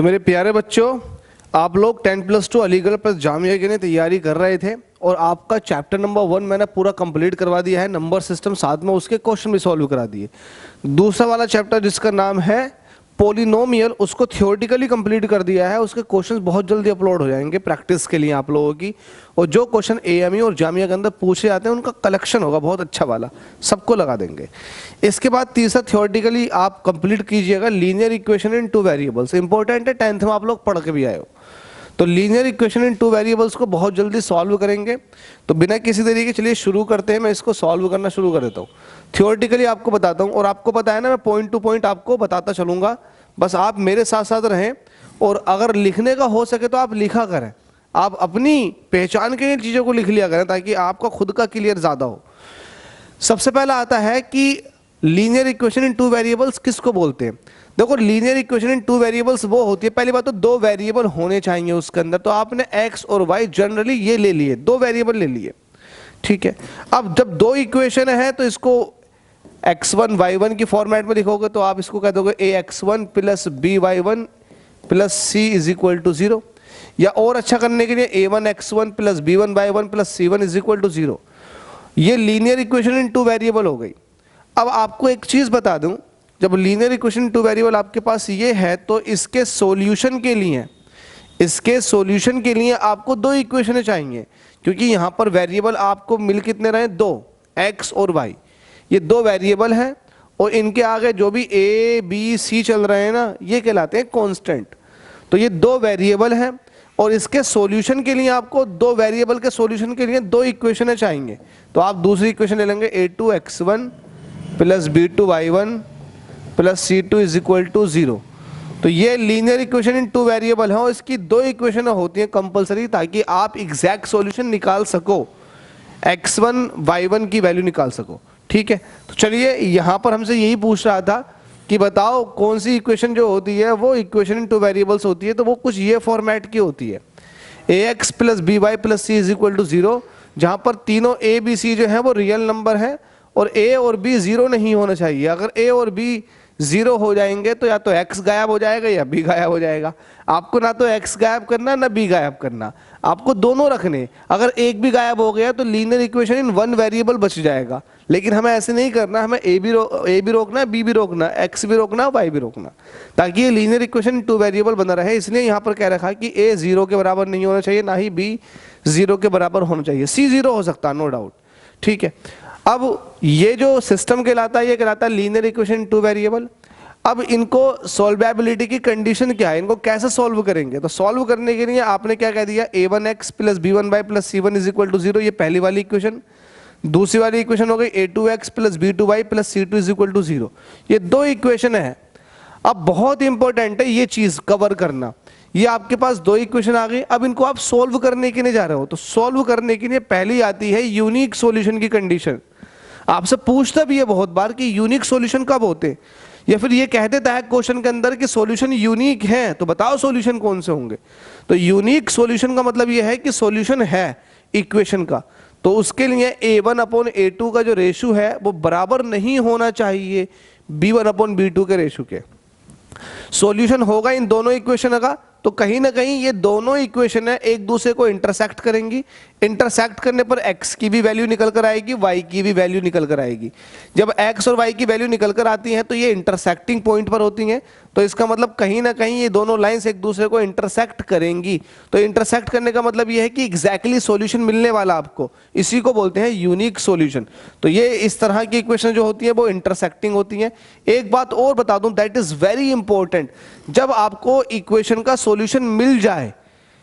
तो मेरे प्यारे बच्चों, आप लोग 10+2 अलीगढ़ प्लस जामिया के लिए तैयारी कर रहे थे और आपका चैप्टर नंबर 1 मैंने पूरा कंप्लीट करवा दिया है। नंबर सिस्टम, साथ में उसके क्वेश्चन भी सॉल्व करा दिए। दूसरा वाला चैप्टर जिसका नाम है पॉलिनोमियल, उसको थियोरेटिकली कंप्लीट कर दिया है। उसके क्वेश्चंस बहुत जल्दी अपलोड हो जाएंगे प्रैक्टिस के लिए आप लोगों की। और जो क्वेश्चन एएमयू और जामिया के अंदर पूछे जाते हैं उनका कलेक्शन होगा बहुत अच्छा वाला, सबको लगा देंगे। इसके बाद तीसरा थियोरेटिकली आप कंप्लीट कीजिएगा linear equation in 2 variables. Important है, 10th में आप लोग पढ़ के भी आए हो। तो लीनियर इक्वेशन इन 2 वेरिएबल्स को बहुत जल्दी सॉल्व करेंगे। तो बिना किसी तरीके चलिए शुरू करते हैं। मैं इसको सॉल्व करना शुरू कर देता हूँ। थियोरेटिकली आपको बताता हूँ और आपको पता है ना, मैं पॉइंट टू पॉइंट आपको बताता चलूँगा, बस आप मेरे साथ साथ रहें। और अगर लिखने का हो सके तो आप लिखा करें, आप अपनी पहचान के लिए चीज़ों को लिख लिया करें ताकि आपका खुद का क्लियर ज़्यादा हो। सबसे पहला आता है कि लीनियर इक्वेशन इन 2 वेरिएबल्स किसको बोलते हैं। देखो, लीनियर इक्वेशन इन 2 वेरिएबल्स वो होती है, पहली बात तो 2 वेरिएबल होने चाहिए उसके अंदर। तो आपने x और y जनरली ये ले लिए, 2 वेरिएबल ले लिए, ठीक है। अब जब 2 इक्वेशन है तो इसको x1 y1 की फॉर्मेट में लिखोगे तो आप इसको कह दोगे ax1 plus by1 plus c is equal to 0। या और अच्छा करने के लिए a1x1 plus b1 by1 plus c1 is equal to 0। ये लीनियर इक्वेशन इन 2 वेरिएबल हो गई। अब आपको एक चीज बता दूं, जब लीनियर इक्वेशन 2 वेरिएबल आपके पास ये है तो इसके सॉल्यूशन के लिए आपको 2 इक्वेशन चाहिए, क्योंकि यहां पर वेरिएबल आपको मिल कितने रहे, 2, x और y। ये 2 वेरिएबल हैं और इनके आगे जो भी a b c चल रहे हैं ना, ये कहलाते हैं कांस्टेंट। तो ये 2 वेरिएबल हैं और इसके सॉल्यूशन के लिए आपको 2 वेरिएबल के सॉल्यूशन के लिए 2 इक्वेशन चाहिए। तो आप दूसरी इक्वेशन ले लेंगे a2x1 plus b2y1 plus c2 is equal to 0। तो ये लीनियर इक्वेशन इन 2 वेरिएबल है और इसकी 2 इक्वेशन होती हैं कंपलसरी, ताकि आप एग्जैक्ट सॉल्यूशन निकाल सको, x1 y1 की वैल्यू निकाल सको, ठीक है। तो चलिए, यहां पर हमसे यही पूछ रहा था कि बताओ कौन सी इक्वेशन जो होती है वो इक्वेशन इन 2 वेरिएबल्स होती है। तो वो कुछ ये फॉर्मेट की होती है, ax plus by plus c is equal to 0, जहां पर तीनों a b c जो है वो रियल नंबर है और a और b 0 नहीं होना चाहिए। अगर a और b 0 हो जाएंगे तो या तो x गायब हो जाएगा या b गायब हो जाएगा। आपको ना तो x गायब करना ना b गायब करना, आपको दोनों रखने। अगर एक भी गायब हो गया तो लीनियर इक्वेशन इन 1 वेरिएबल बच जाएगा। लेकिन हमें ऐसे नहीं करना, हमें a भी रोकना, b भी रोकना, x भी रोकना, y भी रोकना, ताकि ये लीनियर इक्वेशन 2 वेरिएबल बना रहे। इसलिए यहाँ पर कह रखा कि a 0 के बराबर नहीं होना चाहिए, ना ही b 0 के बराबर होना चाहिए। c 0 हो सकता है, नो डाउट, ठीक है। अब ये जो सिस्टम कहलाता है ये कहलाता है लीनियर इक्वेशन 2 वेरिएबल। अब इनको सॉल्वेबिलिटी की कंडीशन क्या है, इनको कैसे सॉल्व करेंगे। तो सॉल्व करने के लिए आपने क्या कह दिया, a1x plus b1y plus c1 is equal to 0, ये पहली वाली इक्वेशन। दूसरी वाली इक्वेशन हो गई a2x plus b2y plus c2 is equal to 0। ये 2 इक्वेशन है। अब बहुत इंपॉर्टेंट है ये चीज कवर करना। ये आपके पास 2 इक्वेशन आ गई। अब इनको आप सोल्व करने के लिए जा रहे हो, तो सोल्व करने के लिए पहली आती है यूनिक सॉल्यूशन की कंडीशन। आपसे पूछता भी है बहुत बार कि यूनिक सॉल्यूशन कब होते हैं, या फिर ये कह देता है क्वेश्चन के अंदर कि सॉल्यूशन यूनिक है, तो बताओ सॉल्यूशन कौन से होंगे। तो यूनिक सॉल्यूशन का मतलब ये है कि सॉल्यूशन है इक्वेशन का, तो उसके लिए a1/a2 का जो रेशियो है वो बराबर नहीं होना चाहिए b1/b2 के रेशियो के। सॉल्यूशन होगा इन दोनों इक्वेशन का, तो कहीं ना कहीं ये दोनों इक्वेशन है एक दूसरे को इंटरसेक्ट करेंगी। इंटरसेक्ट करने पर x की भी वैल्यू निकल कर आएगी, y की भी वैल्यू निकल कर आएगी। जब x और y की वैल्यू निकल कर आती हैं तो ये इंटरसेक्टिंग पॉइंट पर होती हैं, तो इसका मतलब कहीं ना कहीं ये दोनों लाइंस एक दूसरे को इंटरसेक्ट करेंगी। तो इंटरसेक्ट करने का मतलब ये है कि एग्जैक्टली सॉल्यूशन मिलने वाला आपको, इसी को बोलते हैं यूनिक सॉल्यूशन। तो ये इस तरह की इक्वेशन जो होती है वो इंटरसेक्टिंग होती है। एक बात और बता दूं, दैट इज वेरी इंपॉर्टेंट, जब आपको इक्वेशन का सॉल्यूशन मिल जाए,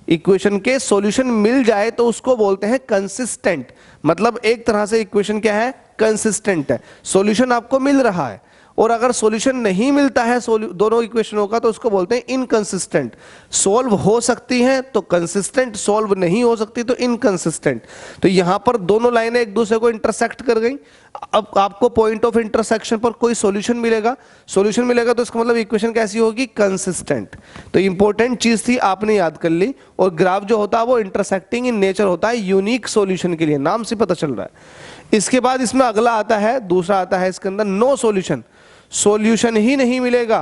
इक्वेशन के सॉल्यूशन मिल जाए तो उसको बोलते हैं कंसिस्टेंट। मतलब एक तरह से इक्वेशन क्या है, कंसिस्टेंट है। सॉल्यूशन आपको मिल रहा है और अगर सॉल्यूशन नहीं मिलता है दोनों इक्वेशनों का तो उसको बोलते हैं इनकंसिस्टेंट। सॉल्व हो सकती हैं तो कंसिस्टेंट, सॉल्व नहीं हो सकती तो इनकंसिस्टेंट। तो यहां पर दोनों लाइनें एक दूसरे को इंटरसेक्ट कर गई। अब आपको पॉइंट ऑफ इंटरसेक्शन पर कोई सॉल्यूशन मिलेगा, सॉल्यूशन मिलेगा तो इसका मतलब इक्वेशन कैसी होगी, कंसिस्टेंट। तो इंपॉर्टेंट चीज थी, आपने याद कर ली। और ग्राफ जो होता है वो इंटरसेक्टिंग इन नेचर होता है यूनिक सॉल्यूशन के लिए, नाम से पता चल रहा है। इसके बाद इसमें अगला आता है, दूसरा आता है इसके अंदर नो सॉल्यूशन। सॉल्यूशन ही नहीं मिलेगा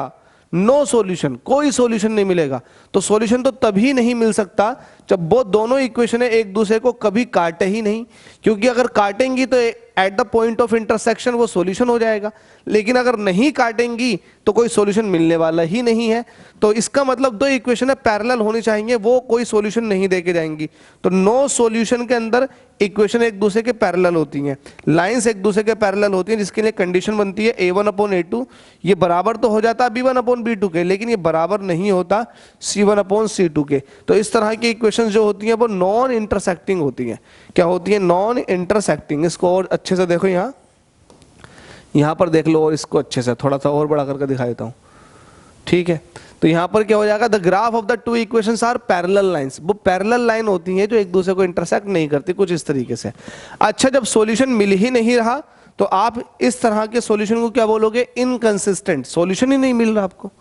नो सॉल्यूशन, कोई सॉल्यूशन नहीं मिलेगा। तो सॉल्यूशन तो तभी नहीं मिल सकता जब वो दोनों इक्वेशन एक दूसरे को कभी काटे ही नहीं, क्योंकि अगर काटेंगी तो at the point of intersection वो सॉल्यूशन हो जाएगा, लेकिन अगर नहीं काटेंगी तो कोई सॉल्यूशन मिलने वाला ही नहीं है। तो इसका मतलब दो इक्वेशन पैरेलल होनी चाहिए, वो कोई सॉल्यूशन नहीं देके जाएंगी। तो नो सॉल्यूशन के अंदर इक्वेशन एक दूसरे के पैरेलल होती हैं, लाइंस एक दूसरे के पैरेलल होती हैं, जिसके लिए कंडीशन बनती है a1/a2, ये बराबर तो हो जाता है b1/b2 के, लेकिन ये बराबर नहीं होता c1/c2 के। तो इस तरह की इक्वेशंस जो होती हैं वो नॉन इंटरसेक्टिंग होती हैं। क्या होती है? Non intersecting. इसको और अच्छे से देखो, यहां पर देख लो, और इसको अच्छे से थोड़ा सा और बड़ा करके दिखा देता हूं, ठीक है। तो यहां पर क्या हो जाएगा? The graph of the two equations are parallel lines. वो पैरेलल लाइन होती हैं जो एक दूसरे को इंटरसेक्ट नहीं करती, कुछ इस तरीके से। अच्छा, जब सॉल्यूशन मिल ही नहीं रहा तो आप इस तरह के सॉल्यूशन को क्या बोलोगे? इनकंसिस्टेंट। सॉल्यूशन ही नहीं मिल रहा आपको।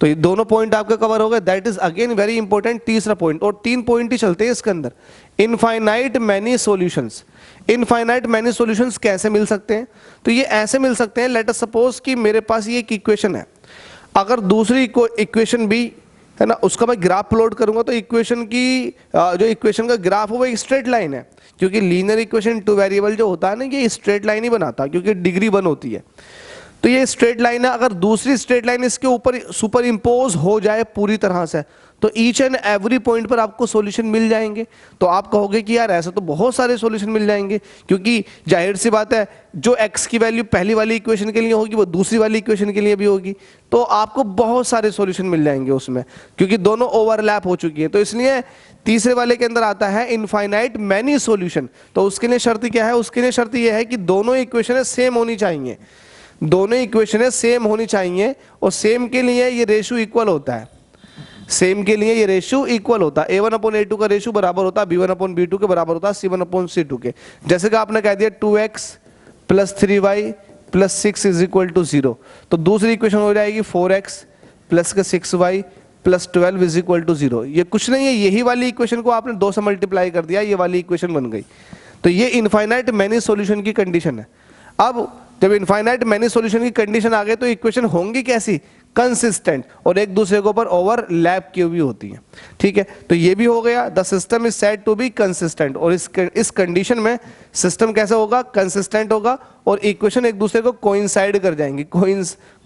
तो ये दोनों पॉइंट आपके कवर हो गए। That is again very important, तीसरा पॉइंट। और 3 पॉइंट ही चलते हैं इसके अंदर। Infinite many solutions. Infinite many solutions कैसे मिल सकते हैं? तो ये ऐसे मिल सकते हैं, लेट अस सपोज कि मेरे पास ये एक इक्वेशन है, अगर दूसरी इक्वेशन भी है ना, उसका मैं ग्राफ प्लॉट करूंगा तो इक्वेशन की जो इक्वेशन का ग्राफ है वो एक स्ट्रेट लाइन है, क्योंकि लीनियर इक्वेशन टू वेरिएबल जो होता है ना, ये स्ट्रेट लाइन ही बनाता है, क्योंकि डिग्री 1 होती है। तो ये स्ट्रेट लाइन है, अगर दूसरी स्ट्रेट लाइन इसके ऊपर सुपर इम्पोज हो जाए पूरी तरह से, तो ईच एंड एवरी पॉइंट पर आपको सॉल्यूशन मिल जाएंगे। तो आप कहोगे कि यार ऐसा तो बहुत सारे सॉल्यूशन मिल जाएंगे, क्योंकि जाहिर सी बात है जो x की वैल्यू पहली वाली इक्वेशन के लिए होगी वो दूसरी वाली इक्वेशन के लिए भी होगी, तो आपको बहुत सारे सॉल्यूशन मिल जाएंगे उसमें, क्योंकि दोनों ओवरलैप हो चुकी है। तो इसलिए तीसरे वाले के अंदर आता है इनफाइनाइट मैनी सॉल्यूशन। तो उसके लिए शर्त क्या है? उसके लिए शर्त यह है कि दोनों इक्वेशन सेम होनी चाहिए, दोनों इक्वेशन सेम होनी चाहिए, और सेम के लिए ये रेशियो इक्वल होता है। सेम के लिए ये रेशियो इक्वल होता है। a1/a2 का रेशियो बराबर होता है b1/b2 के बराबर होता है c1/c2 के। जैसे कि आपने कह दिया 2x + 3y + 6 = 0, तो दूसरी इक्वेशन हो जाएगी 4x + 6y + 12 = 0। ये कुछ नहीं है, यही वाली इक्वेशन को आपने 2 से मल्टीप्लाई कर दिया, ये वाली इक्वेशन बन गई। तो ये इनफाइनाइट मैनी सॉल्यूशन की कंडीशन है। अब जब इनफाइनाइट मैनी सॉल्यूशन की कंडीशन आ गई तो इक्वेशन होंगी कैसी? कंसिस्टेंट, और एक दूसरे के ऊपर ओवरलैप की हुई होती है, ठीक है। तो ये भी हो गया, the system is said to be consistent. और इस कंडीशन में सिस्टम कैसा होगा? कंसिस्टेंट होगा, और इक्वेशन एक दूसरे को कोइंसाइड कर जाएंगी,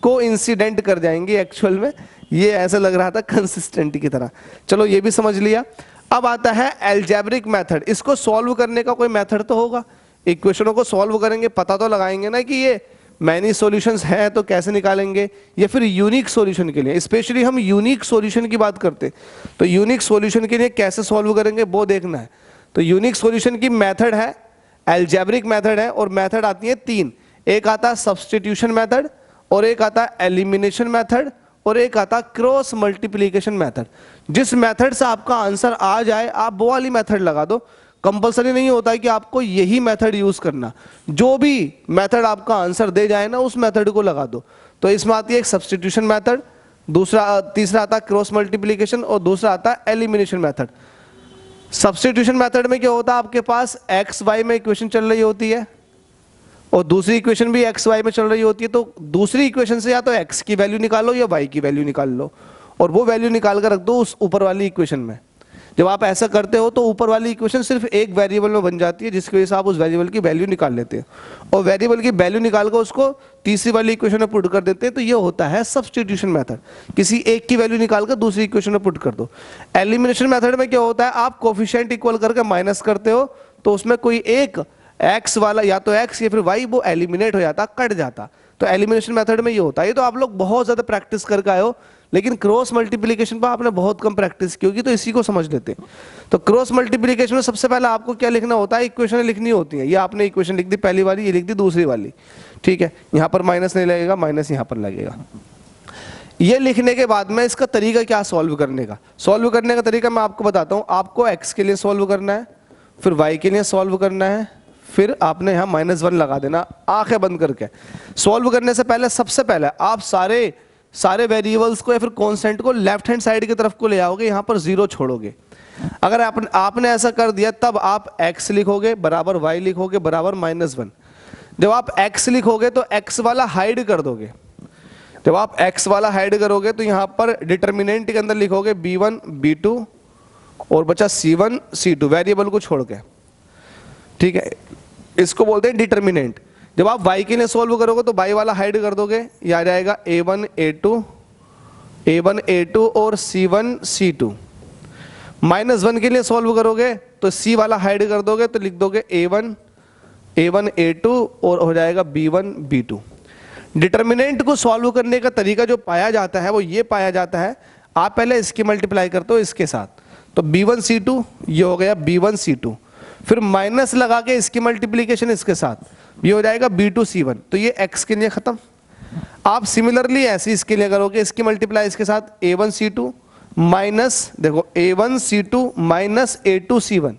कोइंसिडेंट कर जाएंगी। एक्चुअल में ये ऐसा लग रहा था कंसिस्टेंट की तरह। चलो ये भी समझ लिया। अब आता है एल्जेब्रिक मेथड। इसको सॉल्व करने का कोई मेथड तो होगा, इक्वेशनों को सॉल्व करेंगे, पता तो लगाएंगे ना कि ये मैनी सॉल्यूशंस हैं, तो कैसे निकालेंगे, या फिर यूनिक सॉल्यूशन के लिए। स्पेशली हम यूनिक सॉल्यूशन की बात करते हैं, तो यूनिक सॉल्यूशन के लिए कैसे सॉल्व करेंगे वो देखना है। तो यूनिक सॉल्यूशन की मेथड है एल्जेब्रिक मेथड है, और मेथड आती है 3। एक आता है सब्स्टिट्यूशन मेथड, और एक आता है एलिमिनेशन मेथड, और एक आता है क्रॉस मल्टीप्लिकेशन मेथड। जिस मेथड से आपका आंसर आ जाए आप वो वाली मेथड लगा दो। कंपलसरी नहीं होता है कि आपको यही मेथड यूज करना, जो भी मेथड आपका आंसर दे जाए ना उस मेथड को लगा दो। तो इसमें आती है एक सब्स्टिट्यूशन मेथड, तीसरा आता है क्रॉस मल्टीप्लिकेशन, और दूसरा आता है एलिमिनेशन मेथड। सब्स्टिट्यूशन मेथड में क्या होता है? आपके पास एक्स वाई में इक्वेशन चल रही होती है, और दूसरी इक्वेशन भी एक्स वाई में चल रही होती है। तो दूसरी इक्वेशन से या तो एक्स की वैल्यू निकालो या वाई की वैल्यू निकाल लो, और वो वैल्यू निकाल कर रख दो उस ऊपर वाली इक्वेशन में। जब आप ऐसा करते हो तो ऊपर वाली इक्वेशन सिर्फ एक वेरिएबल में बन जाती है, जिसकी वजह से आप उस वेरिएबल की वैल्यू निकाल लेते हैं, और वेरिएबल की वैल्यू निकाल कर उसको तीसरी वाली इक्वेशन में पुट कर देते हैं। तो ये होता है सब्स्टिट्यूशन मेथड। किसी एक की वैल्यू निकाल कर दूसरी इक्वेशन में पुट कर दो। एलिमिनेशन मेथड में क्या होता है? आप कोफिशिएंट इक्वल करके माइनस करते हो, तो उसमें कोई एक एक्स वाला, या तो एक्स या फिर वाई, वो एलिमिनेट हो जाता, कट जाता। तो एलिमिनेशन मेथड में ये होता है। ये तो आप लोग बहुत ज्यादा प्रैक्टिस करके आए हो, लेकिन क्रॉस मल्टीप्लिकेशन पर आपने बहुत कम प्रैक्टिस की होगी, तो इसी को समझ लेते हैं। तो क्रॉस मल्टीप्लिकेशन में सबसे पहले आपको क्या लिखना होता है? इक्वेशन लिखनी होती है। ये आपने इक्वेशन लिख दी पहली वाली, ये लिख दी दूसरी वाली, ठीक है। यहाँ पर माइनस नहीं लगेगा, माइनस यहाँ पर लगेगा। ये लिखने के बाद में इसका तरीका क्या सॉल्व करने का? सॉल्व करने का तरीका मैं आपको बताता हूँ। आपको एक्स के लिए सॉल्व करना है, फिर वाई के लिए सॉल्व करना है, फिर आपने यहाँ -1 लगा देना आंखें बंद करके। सॉल्व करने से पहले सबसे पहले आप सारे वेरिएबल्स को या फिर कांस्टेंट को लेफ्ट हैंड साइड की तरफ को ले आओगे, यहाँ पर 0 छोड़ोगे। अगर आपने ऐसा कर दिया तब आप x लिखोगे बराबर y लिखोगे बराबर -1। जब आप x लिखोगे तो x वाला हाइड कर दोगे। जब आप x वाला हाइड करोगे तो यहाँ पर डिटर्मिनेंट के अंदर लिखोगे b1 b2 और बचा c1 c2 वेरिएबल को छोड़ के, ठीक है, इसको बोलते हैं डिटर्मिनेंट। जब आप y के लिए सोल्व करोगे तो y वाला हाइड कर दोगे, ये आ जाएगा a1 a2 और c1 c2। -1 के लिए सोल्व करोगे तो c वाला हाइड कर दोगे तो लिख दोगे a1 a2 और हो जाएगा b1 b2। डिटर्मिनेंट को सॉल्व करने का तरीका जो पाया जाता है वो ये पाया जाता है, आप पहले इसकी मल्टीप्लाई करते हो इसके साथ, तो b1 c2 ये हो गया b1 c2, फिर माइनस लगा के इसकी मल्टीप्लीकेशन इसके साथ, ये हो जाएगा b2 c1, तो ये x के लिए खत्म। आप सिमिलरली ऐसे इसके लिए करोगे, इसकी मल्टीप्लाई इसके साथ a1 c2 माइनस, देखो a1 c2 minus a2 c1,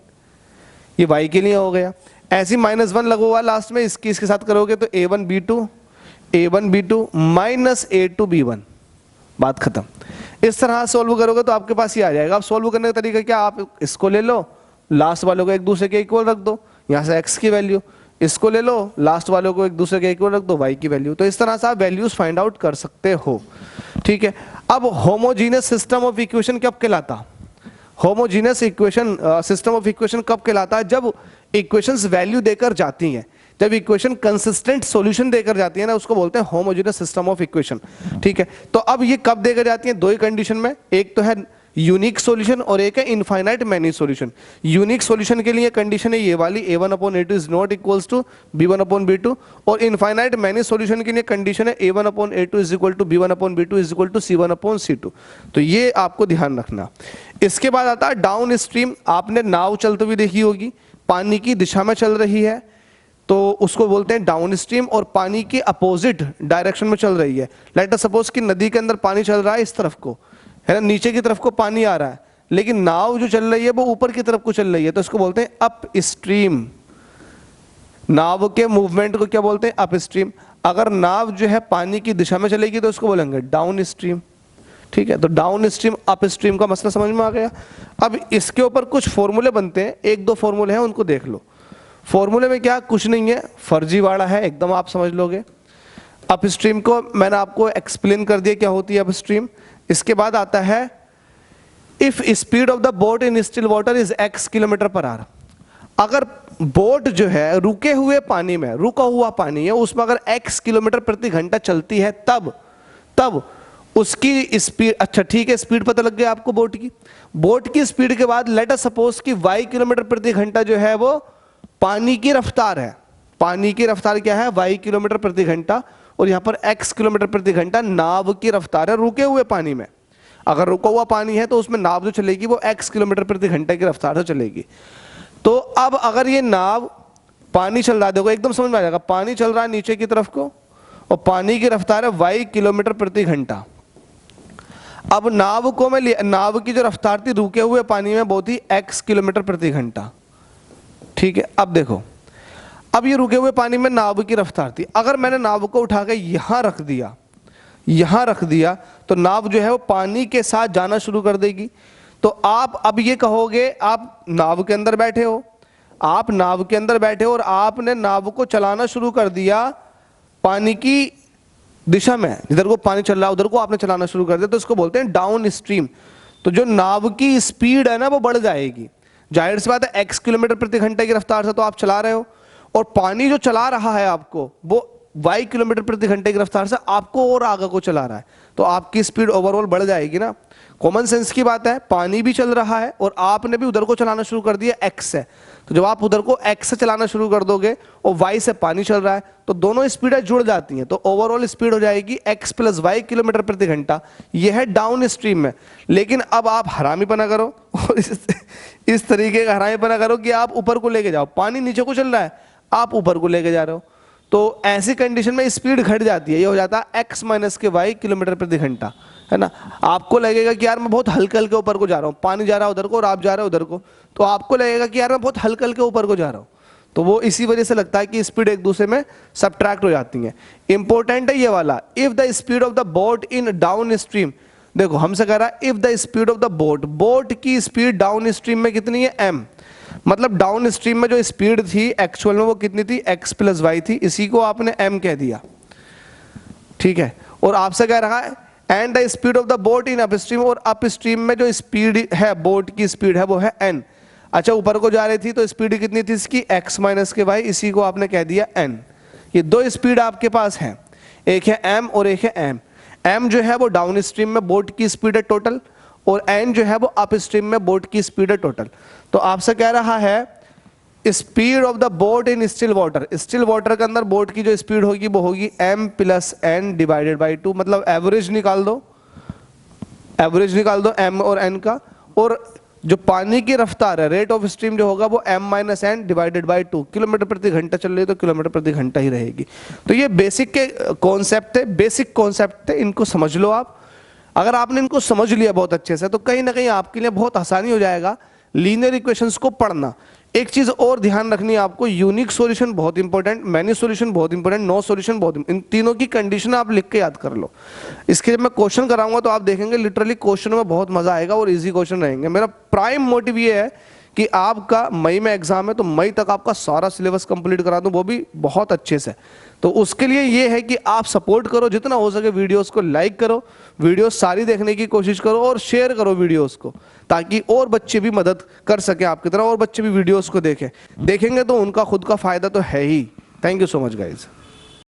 ये y के लिए हो गया। ऐसे -1 लगोगा लास्ट में, इसके साथ करोगे तो a1 b2 minus a2 b1, बात खत्म। इस तरह सोल्व करोगे तो आपके पास ये आ जाएगा। अब सोल्व करने का तरीका क्या, आप इसको ले लो, लास्ट वालों को एक दूसरे के इक्वल रख दो, यहाँ से x की वैल्यू, इसको ले लो, लास्ट वालों को एक दूसरे के इक्वल रख दो, y की वैल्यू। तो इस तरह से आप वैल्यूज फाइंड आउट कर सकते हो, ठीक है। अब होमोजीनियस सिस्टम ऑफ इक्वेशन कब कहलाता, homogeneous equation system of equation कब कहलाता है, जब इक्वेशंस वैल्यू देकर जाती हैं, जब इक्वेशन कंसिस्टेंट सॉल्यूशन देकर जाती है ना, उसको बोलते हैं होमोजेनियस सिस्टम ऑफ इक्वेशन, ठीक है। तो अब ये कब देकर जाती है, दो ही कंडीशन में, एक तो है यूनिक सॉल्यूशन और एक है infinite many solution. Unique solution के लिए कंडीशन है ये वाली a1/a2 is not equals to b1/b2, और इनफाइनाइट मैनी सॉल्यूशन के लिए कंडीशन है a1/a2 is equal to b1/b2 is equal to c1/c2। तो ये आपको ध्यान रखना। इसके बाद आता है डाउन स्ट्रीम। आपने नाव चलते हुए देखी होगी, पानी की दिशा में चल रही है तो उसको बोलते हैं डाउन स्ट्रीम, और पानी के अपोजिट डायरेक्शन में चल रही है। लेट अस सपोज कि नदी के अंदर पानी चल रहा है इस तरफ को, है ना, नीचे की तरफ को पानी आ रहा है, लेकिन नाव जो चल रही है वो ऊपर की तरफ को चल रही है, तो इसको बोलते हैं अप स्ट्रीम। नाव के मूवमेंट को क्या बोलते हैं, अप स्ट्रीम। अगर नाव जो है पानी की दिशा में चलेगी तो उसको बोलेंगे डाउन स्ट्रीम, ठीक है। तो डाउन स्ट्रीम अप स्ट्रीम का मसला समझ में आ गया। अब इसके ऊपर कुछ फॉर्मूले बनते हैं, एक दो फॉर्मूले हैं उनको देख लो। फॉर्मूले में क्या, कुछ नहीं है, फर्जीवाड़ा है एकदम, आप समझ लोगे। अप स्ट्रीम को मैंने आपको एक्सप्लेन कर दिया क्या होती है अप स्ट्रीम। इसके बाद आता है if speed of the boat in still water is x km/h। अगर बोट जो है रुके हुए पानी में, रुका हुआ पानी है, उसमें अगर x km/h चलती है तब उसकी स्पीड, अच्छा ठीक है, स्पीड पता लग गया आपको बोट की। बोट की स्पीड के बाद लेट अस सपोज कि y km/h जो है वो पानी की रफ्तार है। पानी की रफ्तार क्या है, y km/h, और यहां पर x km/h नाव की रफ्तार है रुके हुए पानी में। अगर रुका हुआ पानी है तो उसमें नाव जो चलेगी वो x km/h की रफ्तार से चलेगी। तो अब अगर ये नाव, पानी चल रहा है, देखो एकदम समझ में आ जाएगा, पानी चल रहा है नीचे की तरफ को और पानी की रफ्तार है y km/h। अब नाव को मैं, नाव की जो रफ्तार थी रुके हुए पानी में वो थी x km/h, ठीक है। अब देखो, अब ये रुके हुए पानी में नाव की रफ्तार थी, अगर मैंने नाव को उठा के यहां रख दिया तो नाव जो है वो पानी के साथ जाना शुरू कर देगी। तो आप अब ये कहोगे, आप नाव के अंदर बैठे हो, और आपने नाव को चलाना शुरू कर दिया पानी की दिशा में, जिधर को पानी चल रहा है उधर को आपने चलाना शुरू कर दिया, तो इसको बोलते हैं डाउन स्ट्रीम। तो जो नाव की स्पीड है ना वो बढ़ जाएगी, जाहिर सी बात है, x km/h की रफ्तार से तो आप चला रहे हो, और पानी जो चला रहा है आपको वो y km/h की रफ्तार से आपको और आगे को चला रहा है, तो आपकी स्पीड ओवरऑल बढ़ जाएगी ना। कॉमन सेंस की बात है, पानी भी चल रहा है और आपने भी उधर को चलाना शुरू कर दिया x से, तो जब आप उधर को x से चलाना शुरू कर दोगे और y से पानी चल रहा है तो दोनों स्पीडें जुड़ जाती हैं, तो ओवरऑल स्पीड हो जाएगी x + y km/h। यह है डाउन स्ट्रीम में। लेकिन अब आप हरामीपना करो और इस तरीके का हरामीपना करो कि आप ऊपर को लेके जाओ, पानी नीचे को चल रहा है, आप ऊपर को लेके जा रहे हो, तो ऐसी कंडीशन में स्पीड घट जाती है, ये हो जाता है x - y km/h, है ना। आपको लगेगा कि यार मैं बहुत हल्के हल्के ऊपर को जा रहा हूँ, पानी जा रहा है उधर को और आप जा रहे हो उधर को, तो आपको लगेगा कि यार मैं बहुत हल्के हल्के ऊपर को जा रहा हूँ, तो वो इसी वजह से लगता है कि स्पीड एक दूसरे में सबट्रैक्ट हो जाती है। इंपॉर्टेंट है ये वाला, if the speed of the boat in down stream, देखो हमसे कह रहा है if the speed of the boat की स्पीड डाउन स्ट्रीम में कितनी है, m, मतलब डाउन स्ट्रीम में जो स्पीड थी एक्चुअल में वो कितनी थी, x + y थी, इसी को आपने m कह दिया, ठीक है। और आपसे कह रहा है and the speed of the boat in upstream, और अपस्ट्रीम में जो स्पीड है, बोट की स्पीड है वो है n। अच्छा ऊपर को जा रही थी तो स्पीड कितनी थी इसकी, x माइनस के y, इसी को आपने कह दिया n। ये दो स्पीड आपके पास है, एक है m और एक है m। m जो है वो डाउन स्ट्रीम में बोट की स्पीड है टोटल, और n जो है वो अप स्ट्रीम में बोट की स्पीड है टोटल। तो आपसे कह रहा है speed of the boat in still water, still water के अंदर बोट की जो स्पीड होगी वो होगी m plus n divided by 2, मतलब एवरेज निकाल दो, एवरेज निकाल दो m और n का। और जो पानी की रफ्तार है, रेट ऑफ स्ट्रीम जो होगा वो m minus n divided by 2, kilometre प्रति घंटा चल रही है तो किलोमीटर प्रति घंटा ही रहेगी। तो ये बेसिक के कॉन्सेप्ट है, बेसिक कॉन्सेप्ट है, इनको समझ लो आप। अगर आपने इनको समझ लिया बहुत अच्छे से तो कहीं ना कहीं आपके लिए बहुत आसानी हो जाएगा लीनियर इक्वेशंस को पढ़ना। एक चीज और ध्यान रखनी है आपको, यूनिक सॉल्यूशन बहुत इंपॉर्टेंट, मैनी सॉल्यूशन बहुत इंपॉर्टेंट, नो सॉल्यूशन बहुत, इन तीनों की कंडीशन आप लिख के याद कर लो। इसके जब मैं क्वेश्चन कराऊंगा तो आप देखेंगे लिटरली क्वेश्चन में बहुत मजा आएगा और इजी क्वेश्चन रहेंगे। मेरा प्राइम मोटिव ये है कि आपका मई में एग्जाम है तो मई तक आपका सारा सिलेबस कंप्लीट करा दूं, वो भी बहुत अच्छे से। तो उसके लिए ये है कि आप सपोर्ट करो, जितना हो सके वीडियोस को लाइक करो, वीडियोस सारी देखने की कोशिश करो और शेयर करो वीडियोस को, ताकि और बच्चे भी मदद कर सके आपकी तरह, और बच्चे भी वीडियोस को देखेंगे तो उनका खुद का फायदा तो है ही। Thank you so much guys.